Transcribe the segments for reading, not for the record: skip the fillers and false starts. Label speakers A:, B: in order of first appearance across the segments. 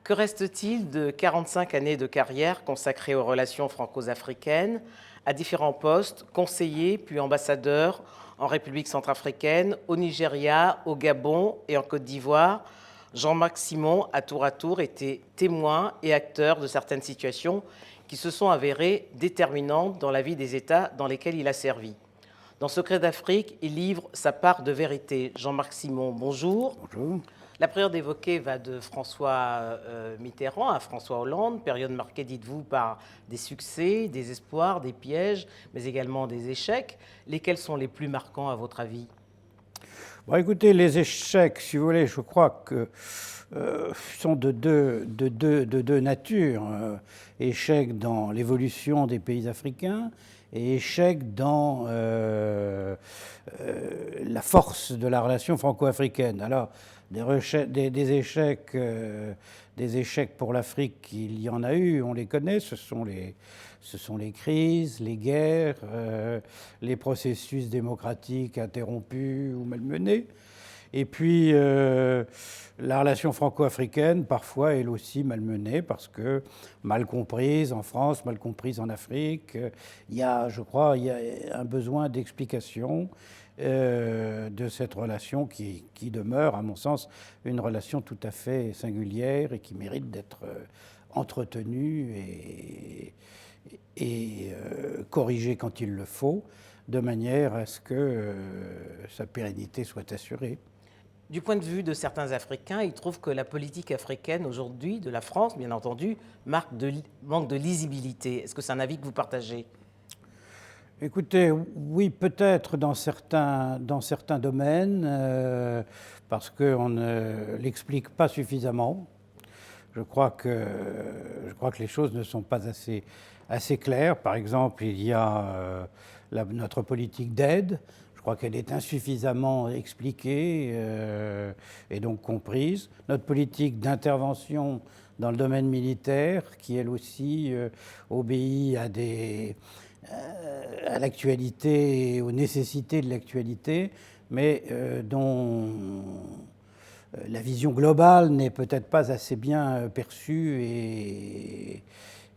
A: Que reste-t-il de 45 années de carrière consacrée aux relations franco-africaines, à différents postes, conseiller puis ambassadeur en République centrafricaine, au Nigeria, au Gabon et en Côte d'Ivoire? Jean-Marc Simon a tour été témoin et acteur de certaines situations qui se sont avérées déterminantes dans la vie des États dans lesquels il a servi. Dans Secrets d'Afrique, il livre sa part de vérité. Jean-Marc Simon, bonjour.
B: Bonjour.
A: La période évoquée va de François Mitterrand à François Hollande, période marquée, dites-vous, par des succès, des espoirs, des pièges, mais également des échecs. Lesquels sont les plus marquants à votre avis?
B: Bon, écoutez, les échecs, si vous voulez, je crois que sont de deux natures. Échecs dans l'évolution des pays africains et échecs dans la force de la relation franco-africaine. Alors, des échecs pour l'Afrique, il y en a eu, on les connaît, ce sont les crises, les guerres, les processus démocratiques interrompus ou malmenés. Et puis, la relation franco-africaine, parfois, elle aussi malmenée, parce que mal comprise en France, mal comprise en Afrique. Il y a, je crois, un besoin d'explication de cette relation qui demeure, à mon sens, une relation tout à fait singulière et qui mérite d'être entretenue et corrigée quand il le faut, de manière à ce que sa pérennité soit assurée.
A: Du point de vue de certains Africains, ils trouvent que la politique africaine aujourd'hui, de la France, bien entendu, manque de lisibilité. Est-ce que c'est un avis que vous partagez?
B: Écoutez, oui, peut-être dans certains domaines, parce qu'on ne l'explique pas suffisamment. Je crois que les choses ne sont pas assez claires. Par exemple, il y a notre politique d'aide. Je crois qu'elle est insuffisamment expliquée et donc comprise. Notre politique d'intervention dans le domaine militaire, qui elle aussi obéit à l'actualité et aux nécessités de l'actualité, mais dont la vision globale n'est peut-être pas assez bien perçue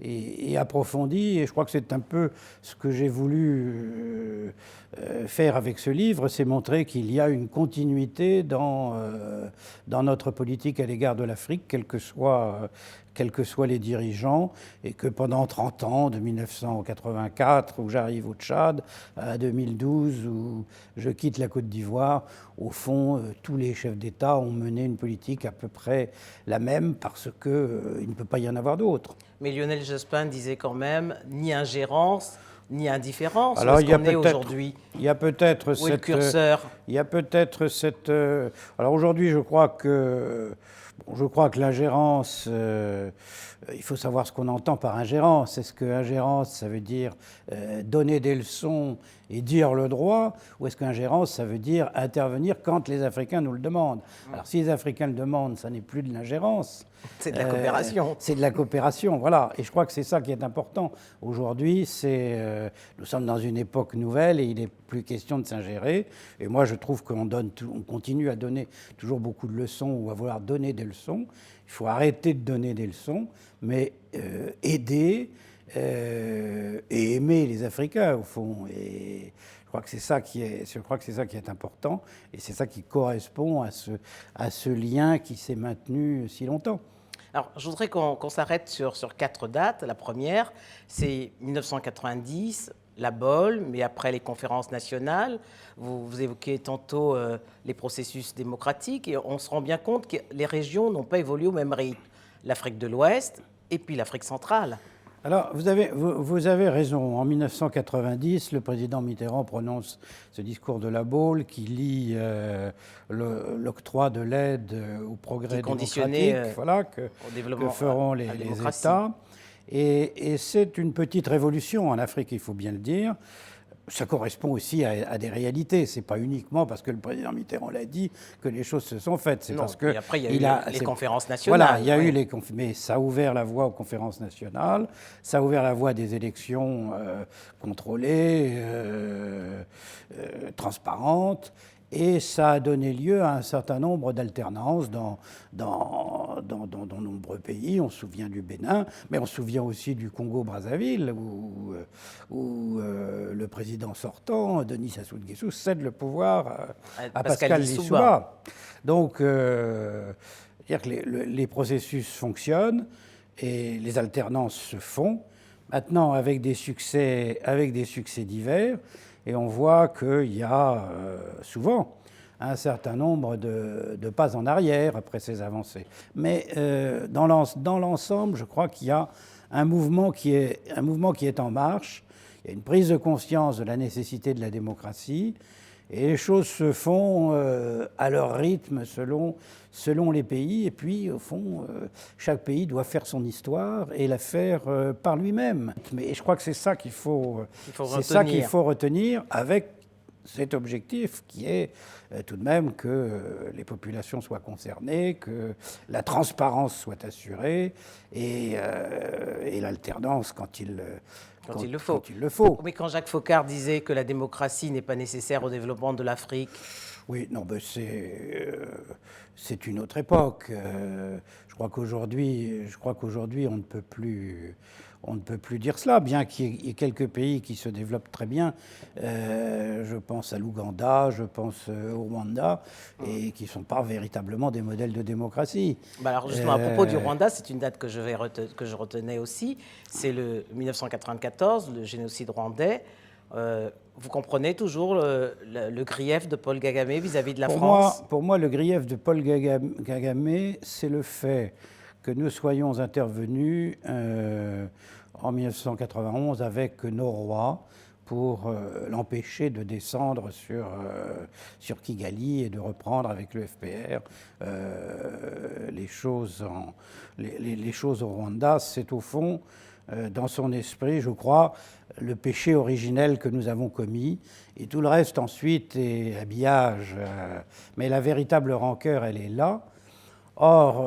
B: et approfondie. Et je crois que c'est un peu ce que j'ai voulu faire avec ce livre, c'est montrer qu'il y a une continuité dans notre politique à l'égard de l'Afrique, quels que soient les dirigeants, et que pendant 30 ans, de 1984, où j'arrive au Tchad, à 2012, où je quitte la Côte d'Ivoire, au fond, tous les chefs d'État ont mené une politique à peu près la même, parce qu'il ne peut pas y en avoir d'autres.
A: Mais Lionel Jospin disait quand même ni ingérence, ni indifférence.
B: Alors,
A: où est-ce qu'on est aujourd'hui?
B: Il y a peut-être
A: Où est le curseur?
B: Il y a peut-être cette... alors aujourd'hui, je crois que l'ingérence, il faut savoir ce qu'on entend par ingérence. Est-ce que ingérence, ça veut dire donner des leçons et dire le droit, ou est-ce qu'ingérence, ça veut dire intervenir quand les Africains nous le demandent? Alors si les Africains le demandent, ça n'est plus de l'ingérence.
A: C'est de la coopération.
B: C'est de la coopération, voilà. Et je crois que c'est ça qui est important. Aujourd'hui, nous sommes dans une époque nouvelle et il n'est plus question de s'ingérer. Et moi, je trouve qu'on continue à donner toujours beaucoup de leçons ou à vouloir donner des leçons. Il faut arrêter de donner des leçons, mais aider et aimer les Africains, au fond. Et je crois que c'est ça qui est important, et c'est ça qui correspond à ce lien qui s'est maintenu si longtemps.
A: Alors, je voudrais qu'on s'arrête sur 4 dates. La première, c'est 1990, la BOL, mais après les conférences nationales. Vous évoquez tantôt les processus démocratiques, et on se rend bien compte que les régions n'ont pas évolué au même rythme. L'Afrique de l'Ouest et puis l'Afrique centrale.
B: Alors, vous avez raison. En 1990, le président Mitterrand prononce ce discours de la Baule qui lie l'octroi de l'aide au progrès démocratique, voilà, que feront les États. Et c'est une petite révolution en Afrique, il faut bien le dire. Ça correspond aussi à des réalités. C'est pas uniquement parce que le président Mitterrand l'a dit que les choses se sont faites. C'est parce que
A: après, il y a eu les conférences nationales.
B: Voilà, il y a eu mais ça a ouvert la voie aux conférences nationales. Ça a ouvert la voie à des élections contrôlées, transparentes. Et ça a donné lieu à un certain nombre d'alternances dans de nombreux pays. On se souvient du Bénin, mais on se souvient aussi du Congo-Brazzaville, où le président sortant, Denis Sassou Nguesso, cède le pouvoir à Pascal Lissouba. Donc, dire que les processus fonctionnent et les alternances se font. Maintenant, avec des succès divers, et on voit qu'il y a souvent un certain nombre de pas en arrière après ces avancées. Mais dans l'ensemble, je crois qu'il y a un mouvement qui est en marche. Il y a une prise de conscience de la nécessité de la démocratie. Et les choses se font à leur rythme selon les pays. Et puis, au fond, chaque pays doit faire son histoire et la faire par lui-même. Mais je crois que c'est ça qu'il faut retenir avec cet objectif qui est tout de même que les populations soient concernées, que la transparence soit assurée et l'alternance quand il le faut.
A: Mais quand Jacques Foccart disait que la démocratie n'est pas nécessaire au développement de l'Afrique.
B: Oui, non, ben c'est une autre époque. Je crois qu'aujourd'hui, on ne peut plus dire cela, bien qu'il y ait quelques pays qui se développent très bien. Je pense à l'Ouganda, je pense au Rwanda, et qui ne sont pas véritablement des modèles de démocratie.
A: Bah alors justement, à propos du Rwanda, c'est une date que je retenais aussi. C'est le 1994, le génocide rwandais. Vous comprenez toujours le grief de Paul Kagame vis-à-vis de la France?
B: Pour moi, le grief de Paul Kagame, c'est le fait que nous soyons intervenus en 1991 avec nos rois pour l'empêcher de descendre sur Kigali et de reprendre avec le FPR les choses au Rwanda. C'est au fond, dans son esprit, je crois, le péché originel que nous avons commis, et tout le reste ensuite est habillage. Mais la véritable rancœur, elle est là. Or,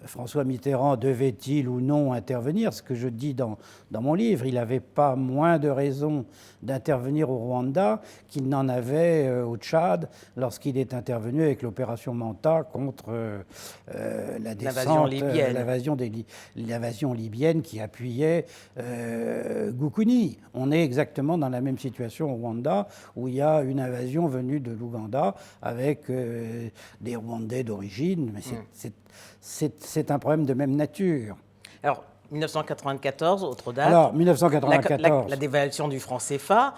B: François Mitterrand devait-il ou non intervenir? Ce que je dis dans mon livre, il n'avait pas moins de raisons d'intervenir au Rwanda qu'il n'en avait au Tchad lorsqu'il est intervenu avec l'opération Manta contre la descente, l'invasion libyenne qui appuyait Goukouni. On est exactement dans la même situation au Rwanda, où il y a une invasion venue de l'Ouganda avec des Rwandais d'origine, mais c'est un problème de même nature.
A: Alors, 1994, autre date.
B: Alors, 1994.
A: La dévaluation du franc CFA.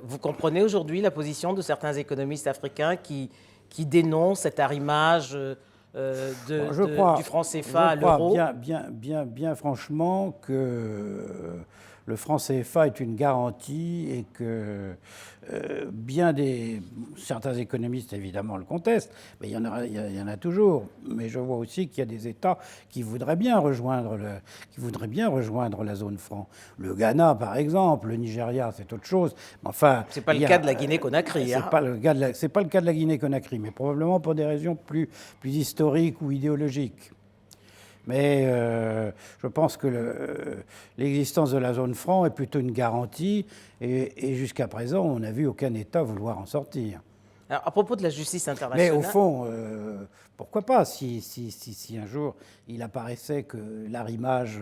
A: Vous comprenez aujourd'hui la position de certains économistes africains qui dénoncent cet arrimage du franc CFA à l'euro?
B: Bien franchement que le franc CFA est une garantie et que certains économistes évidemment le contestent, mais il y en a toujours. Mais je vois aussi qu'il y a des États qui voudraient bien rejoindre la zone franc. Le Ghana, par exemple, le Nigeria, c'est autre chose. Mais enfin,
A: c'est pas le cas de la Guinée-Conakry.
B: C'est pas le cas de la Guinée-Conakry, mais probablement pour des raisons plus historiques ou idéologiques. Mais je pense que l'existence de la zone franc est plutôt une garantie et jusqu'à présent, on n'a vu aucun État vouloir en sortir.
A: Alors, à propos de la justice internationale...
B: Mais au fond, pourquoi pas, si un jour il apparaissait que l'arrimage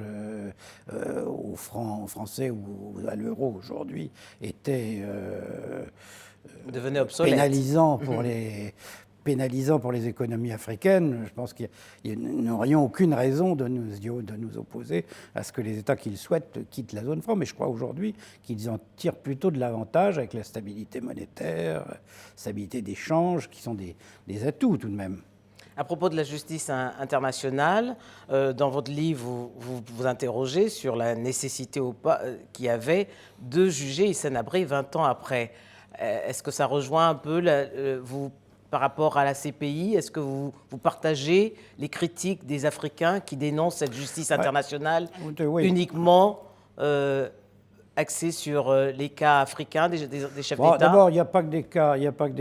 B: au franc français ou à l'euro aujourd'hui était
A: devenait obsolète,
B: pénalisant pour les économies africaines, je pense qu'ils n'aurions aucune raison de nous opposer à ce que les États qu'ils souhaitent quittent la zone franc. Mais je crois aujourd'hui qu'ils en tirent plutôt de l'avantage avec la stabilité monétaire, stabilité d'échange, qui sont des atouts tout de même.
A: À propos de la justice internationale, dans votre livre, vous interrogez sur la nécessité qu'il y avait de juger Hissène Habré 20 ans après. Est-ce que ça rejoint un peu vous par rapport à la CPI? Est-ce que vous partagez les critiques des Africains qui dénoncent cette justice internationale uniquement axée sur les cas africains des chefs d'État?
B: D'abord, il n'y a pas que des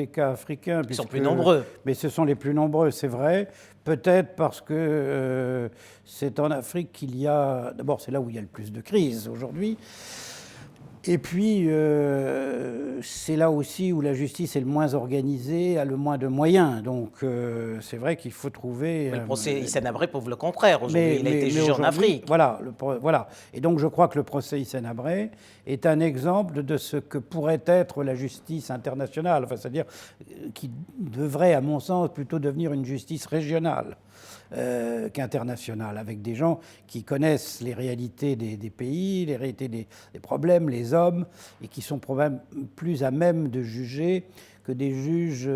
B: cas africains.
A: Ils sont plus nombreux.
B: Mais ce sont les plus nombreux, c'est vrai. Peut-être parce que c'est en Afrique qu'il y a... D'abord, c'est là où il y a le plus de crises aujourd'hui. Et puis, c'est là aussi où la justice est le moins organisée, a le moins de moyens. Donc, c'est vrai qu'il faut trouver...
A: Mais le procès Hissène Habré prouve le contraire. Aujourd'hui, il a été jugé en Afrique.
B: Voilà, voilà. Et donc, je crois que le procès Hissène Habré est un exemple de ce que pourrait être la justice internationale. Enfin, c'est-à-dire qui devrait, à mon sens, plutôt devenir une justice régionale. Qu'internationale, avec des gens qui connaissent les réalités des pays, les réalités des problèmes, les hommes, et qui sont probablement plus à même de juger que des juges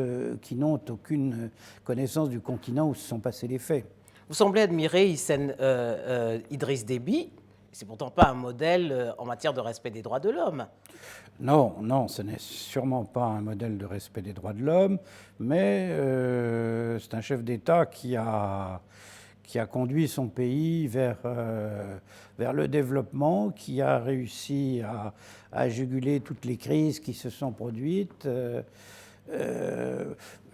B: qui n'ont aucune connaissance du continent où se sont passés les faits.
A: Vous semblez admirer Idriss Déby. C'est pourtant pas un modèle en matière de respect des droits de l'homme.
B: Non, non, ce n'est sûrement pas un modèle de respect des droits de l'homme, mais c'est un chef d'État qui a conduit son pays vers le développement, qui a réussi à juguler toutes les crises qui se sont produites.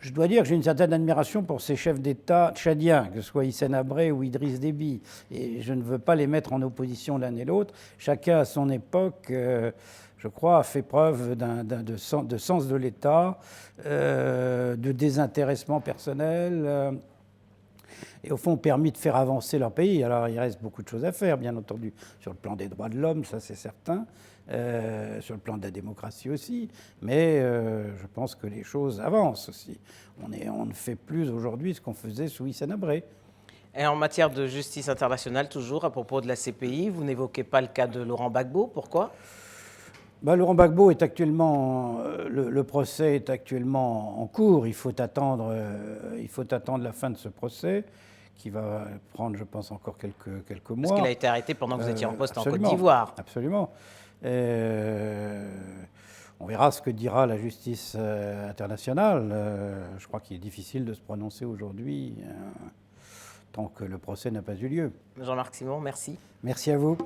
B: Je dois dire que j'ai une certaine admiration pour ces chefs d'État tchadiens, que ce soit Hissène Habré ou Idriss Déby. Et je ne veux pas les mettre en opposition l'un et l'autre. Chacun à son époque, je crois, a fait preuve de sens de l'État, de désintéressement personnel, et au fond permis de faire avancer leur pays. Alors il reste beaucoup de choses à faire, bien entendu, sur le plan des droits de l'homme, ça c'est certain, sur le plan de la démocratie aussi, mais je pense que les choses avancent aussi. On ne fait plus aujourd'hui ce qu'on faisait sous Hissène Habré.
A: Et en matière de justice internationale, toujours à propos de la CPI, vous n'évoquez pas le cas de Laurent Gbagbo, pourquoi ?
B: Laurent Gbagbo est actuellement, le procès est actuellement en cours. Il faut attendre la fin de ce procès, qui va prendre, je pense, encore quelques mois.
A: Parce qu'il a été arrêté pendant que vous étiez en poste en Côte d'Ivoire.
B: Absolument. On verra ce que dira la justice internationale. Je crois qu'il est difficile de se prononcer aujourd'hui tant que le procès n'a pas eu lieu.
A: Jean-Marc Simon, merci.
B: Merci à vous.